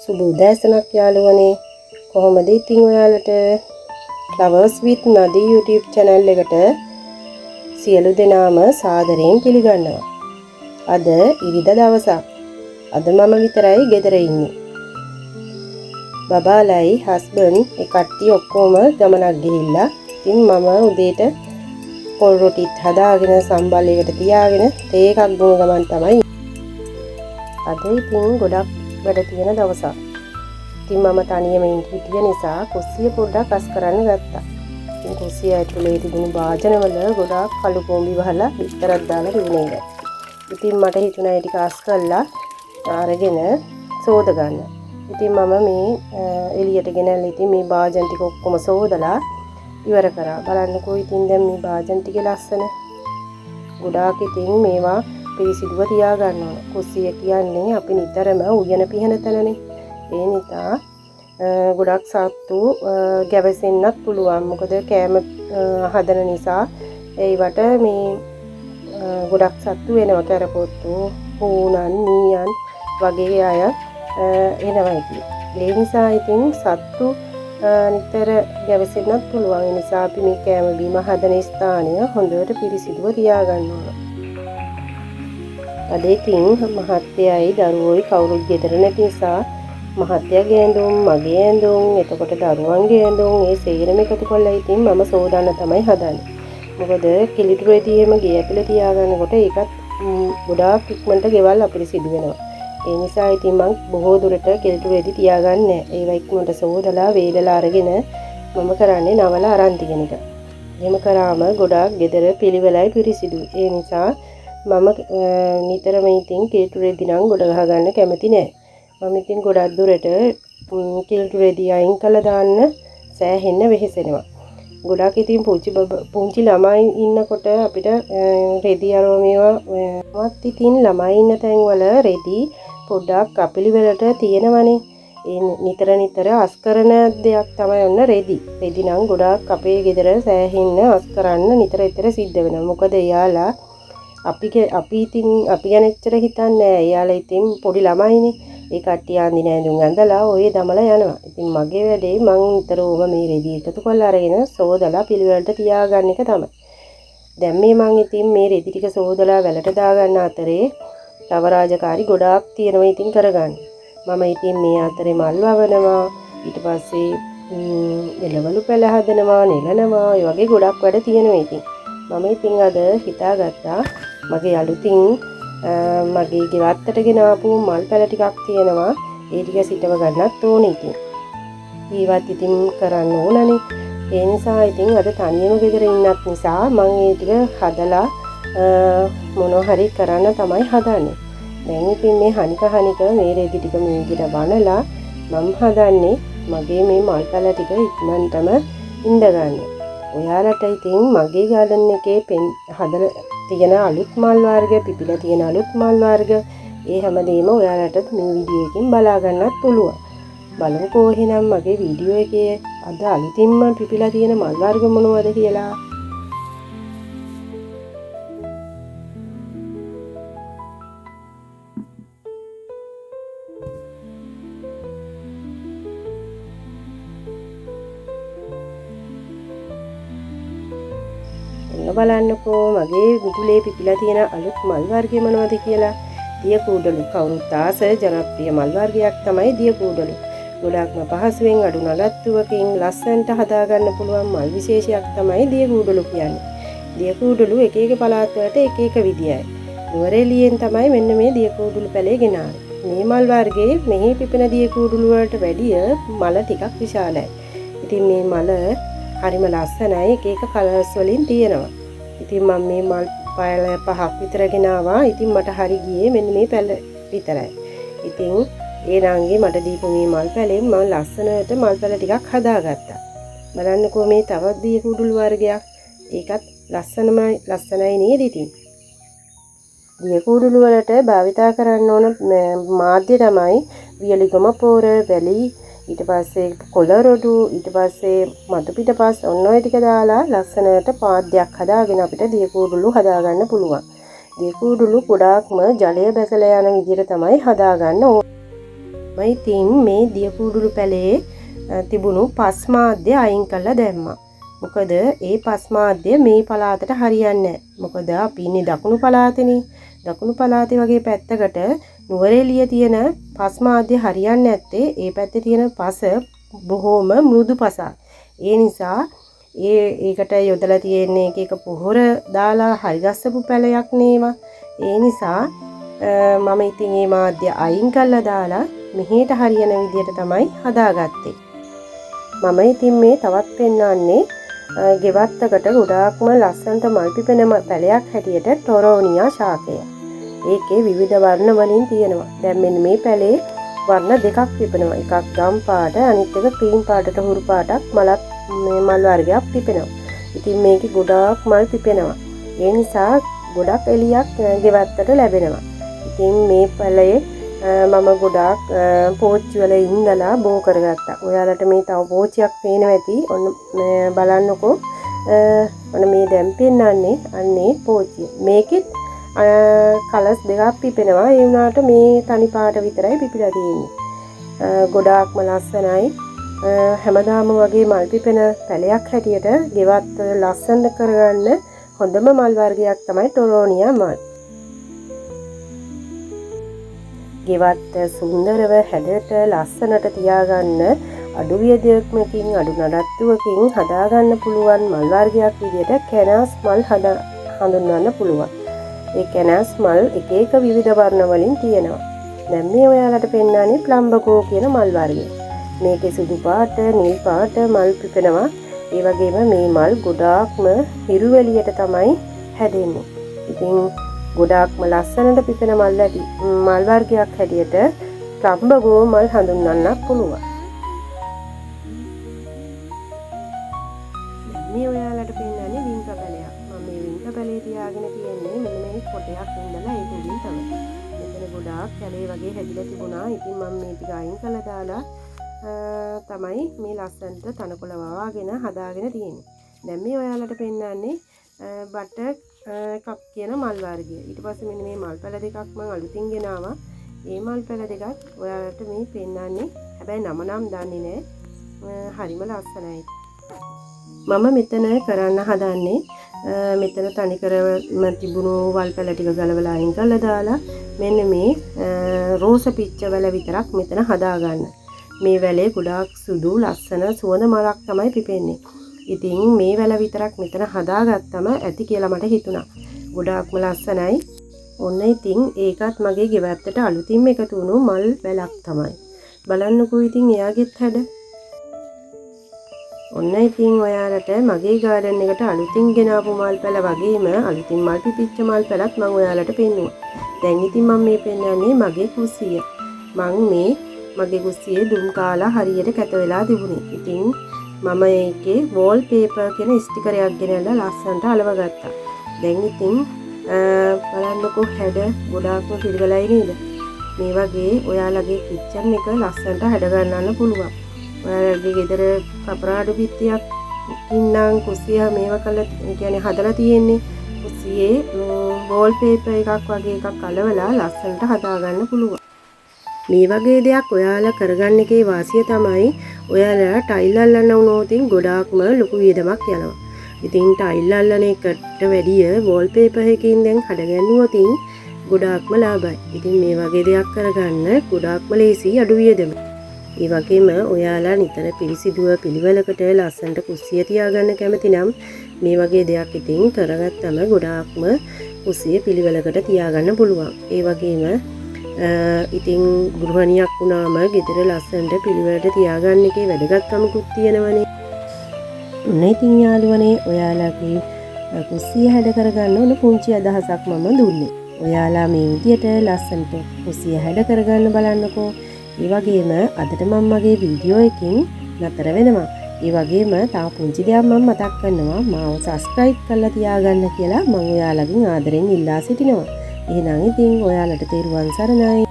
සුබ උදෑසනක් යාළුවනේ. කොහොමද ඉතින් ඔයාලට Flowers with Nadi YouTube channel එකට සියලු දෙනාම සාදරයෙන් පිළිගන්නවා. අද ඉරිදා දවසක්. අද මම විතරයි ගෙදර ඉන්නේ. බබාලයි හස්බන්ඩ් ඒ කට්ටිය ඔක්කොම ගමනක් ගිහිල්ලා. ඉතින් මම උදේට පොල් රොටිත් හදාගෙන සම්බල් එකට තියාගෙන තේ එකක් බොන ගමන් තමයි. අද ඉතින් ගොඩක් වැඩ තියෙන දවසක්. ඉතින් මම තනියම හිටිය නිසා කුස්සිය පොඩ්ඩක් අස් කරන්න ගත්තා. ඉතින් කුස්සිය ඇතුලේ තිබුණු වාජනවල ගොඩක් කළු කොම්බි වහලා විතරක් දාලා තිබුණේ. ඉතින් මට හිතුණා ඒ ටික අස් කරලා අරගෙන සෝද ගන්න. ඉතින් මම මේ එළියට ගෙනල්ලා ඉතින් මේ වාජන ටික ඔක්කොම සෝදලා ඉවර කරා. බලන්නකෝ ඉතින් දැන් මේ වාජන ටිකේ ලස්සන. ගොඩාක් ඉතින් මේවා පිරිසිදුව තියා ගන්න ඕන. කුස්සිය කියන්නේ අපි නිතරම උයන පිහන තැනනේ. ඒ නිසා ගොඩක් සත්තු ගැවසෙන්නත් පුළුවන්. මොකද කෑම හදන නිසා ඒවට මේ ගොඩක් සත්තු වෙනවා. කරපොත්තු, හූනන්, මීයන් වගේ අය එනවා ඉතින්. ඒ නිසා ඉතින් සත්තු නිතර ගැවසෙන්නත් පුළුවන්. ඒ නිසා අපි මේ කෑම බීම හදන ස්ථානය හොඳට පිරිසිදුව තියා ගන්න ඕන. අද ඉතින් මහත්තයයි දරුවෝයි කවුරුත් ගෙදර නැති නිසා මහත්තයාගේ ඇඳුම්, මගේ ඇඳුම්, එතකොට දරුවන්ගේ ඇඳුම් ඒ සේරම එකතු කරලා ඉතින් මම සෝදාන්න තමයි හදන්නේ. මොකද කිලිටුවේදී එහෙම ගේ ඇතුලේ තියාගන්නකොට ඒකත් ගොඩාක් ඉක්මනට ගෙවල් අපිරිසිදු වෙනවා. ඒ නිසා ඉතින් මම බොහෝ දුරට කිලිටුවේදී තියාගන්නේ නැහැ. ඒවා ඉක්මනට සෝදලා වේලලා අරගෙන මම කරන්නේ නවලා අරන් තියෙන එක. එහෙම කරාම ගොඩාක් ගෙදර පිළිවෙලයි පිරිසිදුයි. ඒ නිසා මම නිතරම ඉතින් කිලිටුවේදී නම් ගොඩ ගහ ගන්න කැමති නැහැ. මම ඉතින් ගොඩක් දුරට කිලිටුවේදී අයින් කළා දාන්න සෑහෙන්න වෙහෙසෙනවා. ගොඩක් ඉතින් පුංචි ළමයි ඉන්නකොට අපිට රෙදි අරෝමේවත් ඉතින් ළමයි ඉන්න තැන්වල රෙදි පොඩ්ඩක් අපිලි වලට තියෙනවනේ. ඒ නිතර අස් කරන දෙයක් තමයි ඔන්න රෙදි. රෙදි නම් ගොඩක් අපේ ගෙදර සෑහෙන්න අස් කරන්න නිතර සිද්ධ වෙනවා. මොකද එයාලා අපි ගැන එච්චර හිතන්නේ නැහැ. එයාලා ඉතින් පොඩි ළමයිනේ. ඒ කට්ටිය අඳින ඇඳුම් ඇඳලා ඔය දමලා යනවා. ඉතින් මගේ වැඩේ මං නිතරම මේ රෙදි එකතු කරලා අරගෙන සෝදලා පිළිවෙලට තියාගන්න එක තමයි. දැන් මේ මං ඉතින් මේ රෙදි ටික සෝදලා වැලට දාගන්න අතරේ තව රාජකාරි ගොඩාක් තියෙනවා ඉතින් කරගන්න. මම ඉතින් මේ අතරේ මල් වවනවා, ඊට පස්සේ එළවලු පැල හදනවා, නෙලනවා, ඒ වගේ ගොඩක් වැඩ තියෙනවා ඉතින්. මම ඉතින් අද හිතාගත්තා මගේ අලුතින් මගේ ගෙවත්තට ගෙන ආපු මල් පැල ටිකක් තියෙනවා. ඒ ටික සිටව ගන්නත් ඕනේ ඉතින්. ඒවත් ඉතින් කරන්න ඕනනේ. ඒ නිසා ඉතින් අද තනියම ගෙදර ඉන්නත් නිසා මම ඒ ටික හදලා මොනවා හරි කරන්න තමයි හදන්නේ. දැන් ඉතින් මේ හනික මේ රෙදි ටික මේ විදිහට බනලා මම හදන්නේ මගේ මේ මල් පැල ටික ඉක්මනටම ඉඳ ගන්න. ඔයාලට ඉතින් මගේ ගාඩන් එකේ හදලා තියෙන අලුත් මල් වර්ග, පිපිලා තියෙන අලුත් මල් වර්ග ඒ හැමදේම ඔයාලට මේ වීඩියෝ එකෙන් බලා ගන්නත් පුළුවන්. බලමුකෝ එහෙනම් මගේ වීඩියෝ එකේ අද අලුතින්ම පිපිලා තියෙන මල් වර්ග මොනවද කියලා. බලන්නකෝ මගේ මුතුලේ පිපිලා තියෙන අලුත් මල් වර්ගය මොනවද කියලා. දිය කූඩලු කවුරුත් ආස ජනප්‍රිය මල් වර්ගයක් තමයි දිය කූඩලු. ගොඩක්ම පහසුවෙන් අඩු නඩත්තුවකින් ලස්සනට හදාගන්න පුළුවන් මල් විශේෂයක් තමයි දිය කූඩලු කියන්නේ. දිය කූඩලු එක එක පළාත් වලට එක එක විදියයි. නුවරඑළියෙන් තමයි මෙන්න මේ දිය කූඩලු පැලේ ගෙනාවේ. මේ මල් වර්ගයේ මෙහි පිපෙන දිය කූඩලු වලට වැඩිය මල ටිකක් විශාලයි. ඉතින් මේ මල හරිම ලස්සනයි. එක එක කලර්ස් වලින් තියෙනවා. ඉතින් මම මේ මල් පැල 5ක් විතර ගෙනාවා. ඉතින් මට හරි ගියේ මෙන්න මේ පැල විතරයි. ඉතින් ඒ රංගේ මට දීපු මේ මල් පැලෙන් මම ලස්සනට මල් පැල ටිකක් හදාගත්තා. බලන්නකෝ මේ තවත් දිය කුඩුළු වර්ගයක්. ඒකත් ලස්සනයි නේද ඉතින්. දිය කුඩුළු වලට භාවිතා කරන්න ඕන මාධ්‍ය තමයි වියලිගම පොර, වැලි, ඊට පස්සේ කොළරොඩු, ඊට පස්සේ මතු පිටපස් ඔන්න ඔය ටික දාලා ලස්සනට පාද්‍යයක් හදාගෙන අපිට දිය කූඩුළු හදාගන්න පුළුවන්. දිය කූඩුළු ගොඩාක්ම ජලය බැසලා යන විදිහට තමයි හදාගන්න ඕනේ. මම ඉතින් මේ දියකුඩුරු පැලේ තිබුණු පස් මාධ්‍ය අයින් කරලා දැම්මා. මොකද ඒ පස් මාධ්‍ය මේ පළාතට හරියන්නේ නැහැ. මොකද අපි ඉන්නේ දකුණු පළාතේනේ. දකුණු පළාතේ වගේ පැත්තකට නුවරඑළිය තියෙන පස් මාධ්‍ය හරියන්නේ නැත්තේ ඒ පැත්තේ තියෙන පස බොහොම මෘදු පසක්. ඒ නිසා ඒකට යොදලා තියෙන්නේ එක පොහොර දාලා හරි ගස්සපු පැලයක් නේවා. ඒ නිසා මම ඉතින් මේ මාධ්‍ය අයින් කරලා දාලා මෙහෙට හරියන විදියට තමයි හදාගත්තේ. මම ඉතින් මේ තවත් පෙන්වන්නේ ගෙවත්තකට ගොඩාක්ම ලස්සනට මල් පිපෙන පැලයක් හැටියට ටොරෝනියා ශාකය. ඒකේ විවිධ වර්ණ වලින් තියෙනවා. දැන් මෙන්න මේ පැලේ වර්ණ දෙකක් පිපෙනවා. එකක් ගම් පාට, අනිත් එක ක්‍රීම් පාටට හුරු පාටක් මල් වර්ගයක් පිපෙනවා. ඉතින් මේකේ ගොඩාක් මල් පිපෙනවා. ඒ නිසා ගොඩක් එළියක් ගෙවත්තට ලැබෙනවා. ඉතින් මේ පැලේ මම ගොඩාක් පෝච්චි වල ඉඳලා බෝ කරගත්තා. ඔයාලට මේ තව පෝච්චියක් පේනවා ඇති. ඔන්න බලන්නකෝ. ඔන්න මේ දැන් පෙන්නන්නේ අන්නේ පෝච්චිය. මේකෙත් කලර්ස් දෙකක් පිපෙනවා. ඒ වුණාට මේ තනි පාට විතරයි පිපිලා තියෙන්නේ. ගොඩාක්ම ලස්සනයි. හැමදාම වගේ මල් පිපෙන පැලයක් හැටියට ගෙවත්ත ලස්සන කරගන්න හොඳම මල් වර්ගයක් තමයි ටොරෝනියා මල්. ගෙවත්ත සුන්දරව හැඩට ලස්සනට තියාගන්න අඩු වියදමකින් අඩු නඩත්තුවකින් හදාගන්න පුළුවන් මල් වර්ගයක් විදිහට කැනාස් මල් හඳුන්වන්න පුළුවන්. ඒ කැනාස් මල් එක එක විවිධ වර්ණ වලින් තියෙනවා. දැන් මේ ඔයාලට පෙන්නන්නේ ප්ලම්බකෝ කියන මල් වර්ගය. මේකේ සුදු පාට, නිල් පාට මල් පිපෙනවා. ඒ වගේම මේ මල් ගොඩාක්ම හිරුවැලියට තමයි හැදෙන්නේ. ඉතින් ගොඩාක්ම ලස්සනට පිපෙන මල් වර්ගයක් හැටියට ප්ලම්බකෝ මල් හඳුන්වන්නත් පුළුවන්. මේ ඔයාලට පෙන්නන්නේ විංක පැලයක්. මම මේ විංක පැලේ තියාගෙන තියෙන්නේ මෙන්න මේ කොටයක් ඉඳලා ඒක උඩින් තමයි. මෙතන ගොඩාක් කැලේ වගේ හැදිලා තිබුණා. ඉතින් මම මේ ටික අයින් කළා දාලා තමයි මේ ලස්සනට තනකොළ වවාගෙන හදාගෙන තියෙන්නේ. දැන් මේ ඔයාලට පෙන්නන්නේ බටර් කප් කියන මල් වර්ගය. ඊට පස්සේ මෙන්න මේ මල් පැල දෙකක් මම අලුතින් ගෙනාවා. මේ මල් පැල දෙකක් ඔයාලට මේ පෙන්නන්නේ. හැබැයි නම නම් දන්නේ නැහැ. හරිම ලස්සනයි. මම මෙතන කරන්න හදන්නේ මෙතන තනිකරම තිබුණු වල් පැල ටික ගලවලා අයින් කරලා දාලා මෙන්න මේ රෝස පිච්ච වැල විතරක් මෙතන හදාගන්න. මේ වැලේ ගොඩාක් සුදු ලස්සන සුවඳ මලක් තමයි පිපෙන්නේ. ඉතින් මේ වැල විතරක් මෙතන හදාගත්තම ඇති කියලා මට හිතුණා. ගොඩාක්ම ලස්සනයි. ඔන්න ඉතින් ඒකත් මගේ ගෙවත්තට අලුතින්ම එකතු වුණු මල් වැලක් තමයි. බලන්නකෝ ඉතින් එයාගෙත් හැඩ. ඔන්න ඉතින් ඔයාලට මගේ ගාඩන් එකට අලුතින් ගෙනාපු මල් පැල වගේම අලුතින් මල් පිපිච්ච මල් පැලත් මම ඔයාලට පෙන්නුවා. දැන් ඉතින් මම මේ පෙන්වන්නේ මගේ කුස්සිය. මම මේ මගේ කුස්සියේ දුම් කාලා හරියට කැත වෙලා තිබුණේ. ඉතින් මම ඒකේ වෝල් පේපර් කියන ස්ටිකරයක් ගෙනල්ලා ලස්සනට අලවගත්තා. දැන් ඉතින් බලන්නකෝ හැඩ ගොඩාක්ම පිළිවෙලයි නේද? මේ වගේ ඔයාලගේ කිච්චන් එක ලස්සනට හැඩ ගන්නන්න පුළුවන්. ඔයාලගේ ගෙදර කපරාඩු පිටියක් ඉන්නම් කුස්සිය මේවා කළා කියන්නේ හදලා තියෙන්නේ. කුස්සියේ වෝල් පේපර් එකක් වගේ එකක් අලවලා ලස්සනට හදාගන්න පුළුවන්. මේ වගේ දෙයක් ඔයාලා කරගන්න එකේ වාසිය තමයි ඔයාලා ටයිල් අල්ලන්න වුණොත් ගොඩාක්ම ලොකු වියදමක් යනවා. ඉතින් ටයිල් අල්ලන එකට වැඩිය වෝල් පේපර් එකකින් දැන් හදගන්නුවොත් ගොඩාක්ම ලාභයි. ඉතින් මේ වගේ දෙයක් කරගන්න ගොඩාක්ම ලේසි අඩු වියදම. ඒ වගේම ඔයාලා නිතර පිළිසිදුව පිළිවෙලකට ලස්සනට කුස්සිය තියාගන්න කැමති නම් මේ වගේ දෙයක් ඉතින් කරගත්තම ගොඩාක්ම කුස්සිය පිළිවෙලකට තියාගන්න පුළුවන්. ඒ වගේම ඉතින් ගෘහණියක් වුණාම ගෙදර ලස්සනට පිළිවෙලට තියාගන්න එකේ වැදගත්කමකුත් තියෙනවනේ. ඔන්න ඉතින් යාළුවනේ ඔයාලගේ කුස්සිය හැඩ කරගන්න ඕන පුංචි අදහසක් මම දුන්නේ. ඔයාලා මේ විදියට ලස්සනට කුස්සිය හැඩ කරගන්න බලන්නකෝ. ඒ වගේම අදට මම මගේ වීඩියෝ එකකින් නතර වෙනවා. ඒ වගේම තව පුංචි දෙයක් මම මතක් කරනවා. මාව සබ්ස්ක්‍රයිබ් කරලා තියාගන්න කියලා මම ඔයාලගෙන් ආදරෙන් ඉල්ලා සිටිනවා. එහෙනම් ඉතින් ඔයාලට තෙරුවන් සරණයි.